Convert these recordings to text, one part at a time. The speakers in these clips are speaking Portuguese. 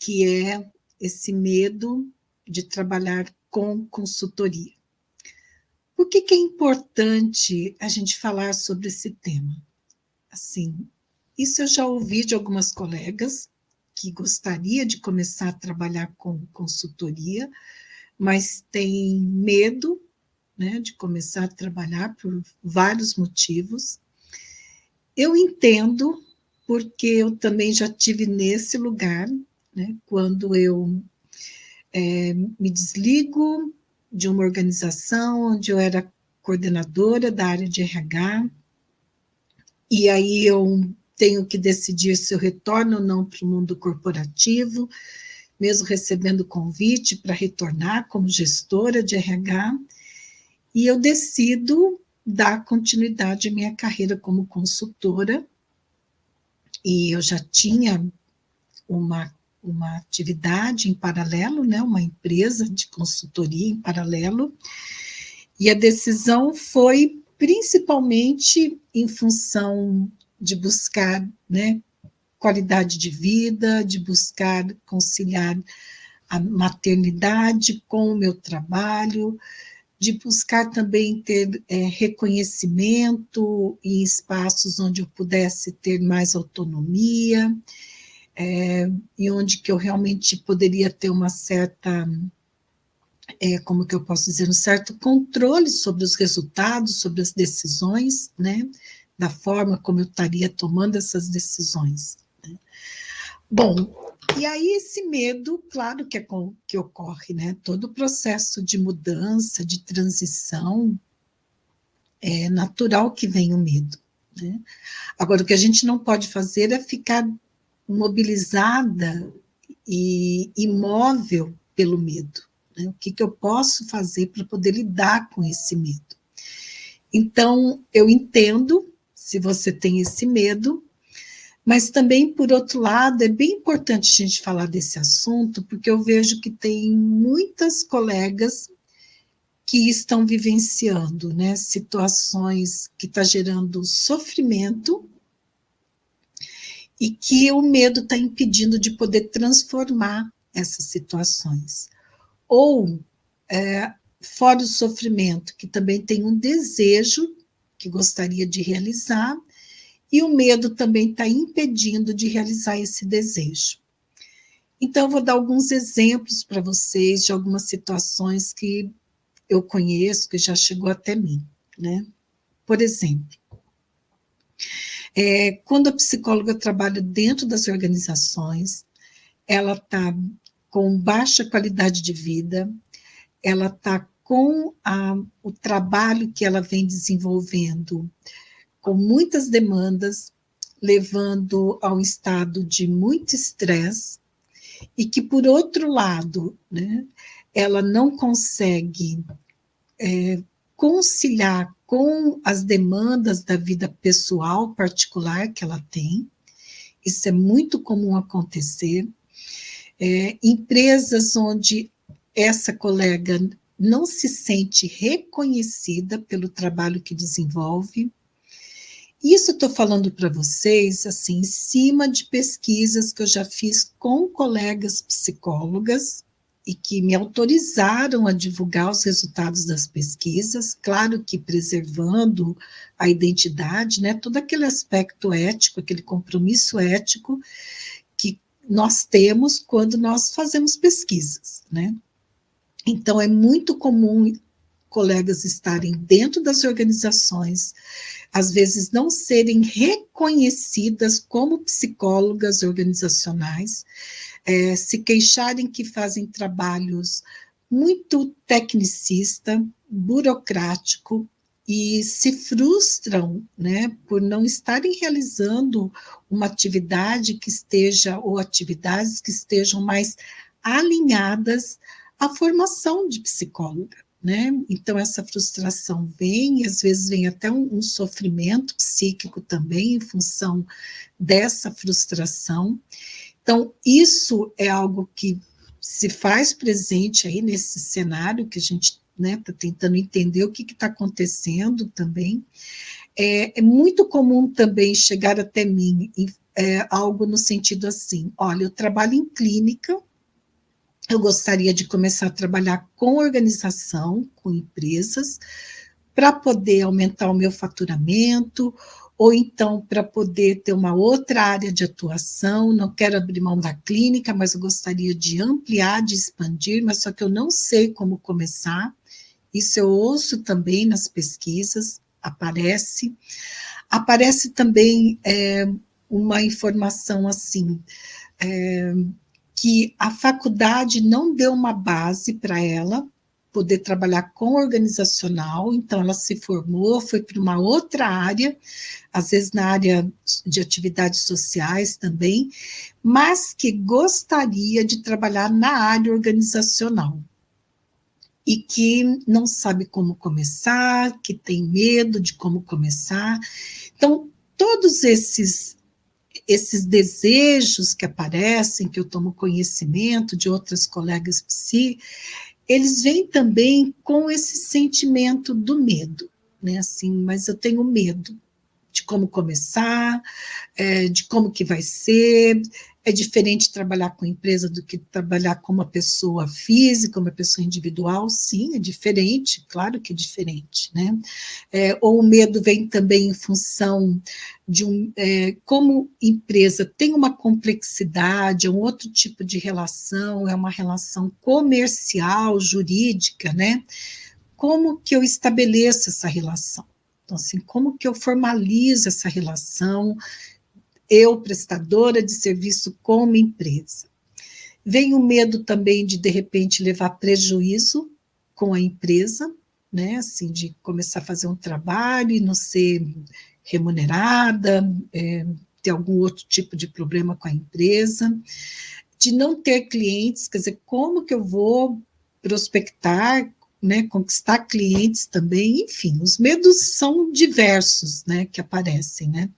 que é esse medo de trabalhar com consultoria. Por que é importante a gente falar sobre esse tema? Assim, isso eu já ouvi de algumas colegas que gostaria de começar a trabalhar com consultoria, mas tem medo, né, de começar a trabalhar por vários motivos. Eu entendo, porque eu também já tive nesse lugar, né, quando eu me desligo de uma organização onde eu era coordenadora da área de RH, e aí eu tenho que decidir se eu retorno ou não para o mundo corporativo, mesmo recebendo convite para retornar como gestora de RH, e eu decido dar continuidade à minha carreira como consultora, e eu já tinha uma atividade em paralelo, né, uma empresa de consultoria em paralelo, e a decisão foi principalmente em função de buscar, né, qualidade de vida, de buscar conciliar a maternidade com o meu trabalho, de buscar também ter reconhecimento em espaços onde eu pudesse ter mais autonomia, e onde que eu realmente poderia ter uma certa, como que eu posso dizer, um certo controle sobre os resultados, sobre as decisões, né, da forma como eu estaria tomando essas decisões. Né. Bom, e aí esse medo, claro que ocorre, né, todo o processo de mudança, de transição, é natural que venha o medo, né. Agora, o que a gente não pode fazer é ficar mobilizada e imóvel pelo medo. Né? O que eu posso fazer para poder lidar com esse medo? Então, eu entendo se você tem esse medo, mas também, por outro lado, é bem importante a gente falar desse assunto, porque eu vejo que tem muitas colegas que estão vivenciando, né, situações que estão gerando sofrimento e que o medo está impedindo de poder transformar essas situações. Ou, fora o sofrimento, que também tem um desejo que gostaria de realizar, e o medo também está impedindo de realizar esse desejo. Então, eu vou dar alguns exemplos para vocês de algumas situações que eu conheço, que já chegou até mim, né? Por exemplo, quando a psicóloga trabalha dentro das organizações, ela está com baixa qualidade de vida, ela está com o trabalho que ela vem desenvolvendo, com muitas demandas, levando a um estado de muito estresse, e que, por outro lado, né, ela não consegue conciliar com as demandas da vida pessoal particular que ela tem. Isso é muito comum acontecer. Empresas onde essa colega não se sente reconhecida pelo trabalho que desenvolve. Isso eu estou falando para vocês, assim, em cima de pesquisas que eu já fiz com colegas psicólogas e que me autorizaram a divulgar os resultados das pesquisas, claro que preservando a identidade, né, todo aquele aspecto ético, aquele compromisso ético que nós temos quando nós fazemos pesquisas, né? Então, é muito comum colegas estarem dentro das organizações, às vezes não serem reconhecidas como psicólogas organizacionais, se queixarem que fazem trabalhos muito tecnicista, burocrático, e se frustram, né, por não estarem realizando uma atividade que esteja, ou atividades que estejam mais alinhadas à formação de psicóloga. Né? Então, essa frustração vem, e às vezes vem até um sofrimento psíquico também, em função dessa frustração. Então, isso é algo que se faz presente aí nesse cenário que a gente está tentando entender o que está acontecendo também. É muito comum também chegar até mim algo no sentido assim, olha, eu trabalho em clínica, eu gostaria de começar a trabalhar com organização, com empresas, para poder aumentar o meu faturamento, ou então para poder ter uma outra área de atuação, não quero abrir mão da clínica, mas eu gostaria de ampliar, de expandir, mas só que eu não sei como começar. Isso eu ouço também nas pesquisas, aparece também uma informação assim, que a faculdade não deu uma base para ela poder trabalhar com organizacional, então ela se formou, foi para uma outra área, às vezes na área de atividades sociais também, mas que gostaria de trabalhar na área organizacional e que não sabe como começar, que tem medo de como começar. Então, todos esses desejos que aparecem, que eu tomo conhecimento de outras colegas psi, eles vêm também com esse sentimento do medo, né? Assim, mas eu tenho medo de como começar, de como que vai ser. É diferente trabalhar com empresa do que trabalhar com uma pessoa física, uma pessoa individual, sim, é diferente, claro que é diferente, né? Ou o medo vem também em função de como empresa tem uma complexidade, é um outro tipo de relação, é uma relação comercial, jurídica, né? Como que eu estabeleço essa relação? Então, assim, como que eu formalizo essa relação, eu, prestadora de serviço, com uma empresa? Vem o medo também de repente, levar prejuízo com a empresa, né? Assim, de começar a fazer um trabalho e não ser remunerada, ter algum outro tipo de problema com a empresa, de não ter clientes, quer dizer, como que eu vou prospectar, né, conquistar clientes também, enfim, os medos são diversos, né, que aparecem, né?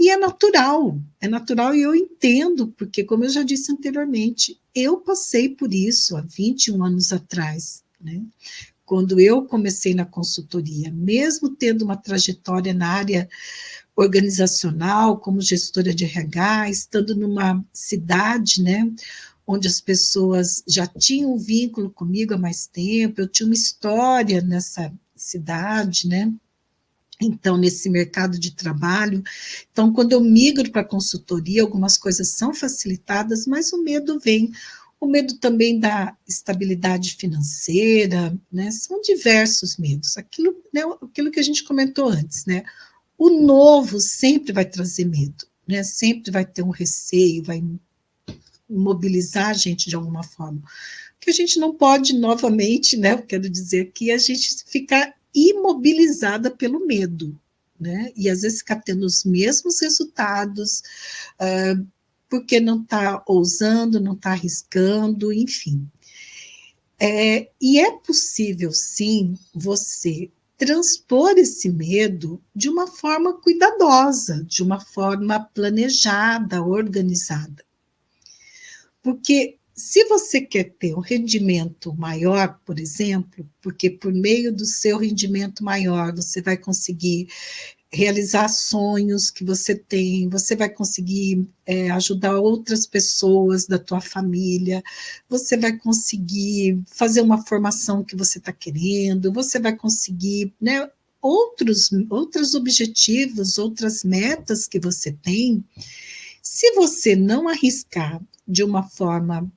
E é natural e eu entendo, porque, como eu já disse anteriormente, eu passei por isso há 21 anos atrás, né? Quando eu comecei na consultoria, mesmo tendo uma trajetória na área organizacional, como gestora de RH, estando numa cidade, né, onde as pessoas já tinham um vínculo comigo há mais tempo, eu tinha uma história nessa cidade, né? Então, nesse mercado de trabalho. Então, quando eu migro para a consultoria, algumas coisas são facilitadas, mas o medo vem. O medo também da estabilidade financeira, né? São diversos medos. Aquilo, né, aquilo que a gente comentou antes, né? O novo sempre vai trazer medo, né? Sempre vai ter um receio, vai mobilizar a gente de alguma forma. Que a gente não pode, novamente, né? Eu quero dizer que a gente ficar imobilizada pelo medo, né? E às vezes ficar tendo os mesmos resultados, porque não está ousando, não está arriscando, enfim. E é possível, sim, você transpor esse medo de uma forma cuidadosa, de uma forma planejada, organizada. Porque se você quer ter um rendimento maior, por exemplo, porque por meio do seu rendimento maior você vai conseguir realizar sonhos que você tem, você vai conseguir ajudar outras pessoas da tua família, você vai conseguir fazer uma formação que você está querendo, você vai conseguir, né, outros objetivos, outras metas que você tem. Se você não arriscar de uma forma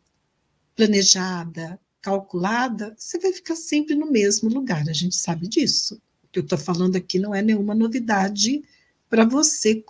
planejada, calculada, você vai ficar sempre no mesmo lugar, a gente sabe disso. O que eu estou falando aqui não é nenhuma novidade para você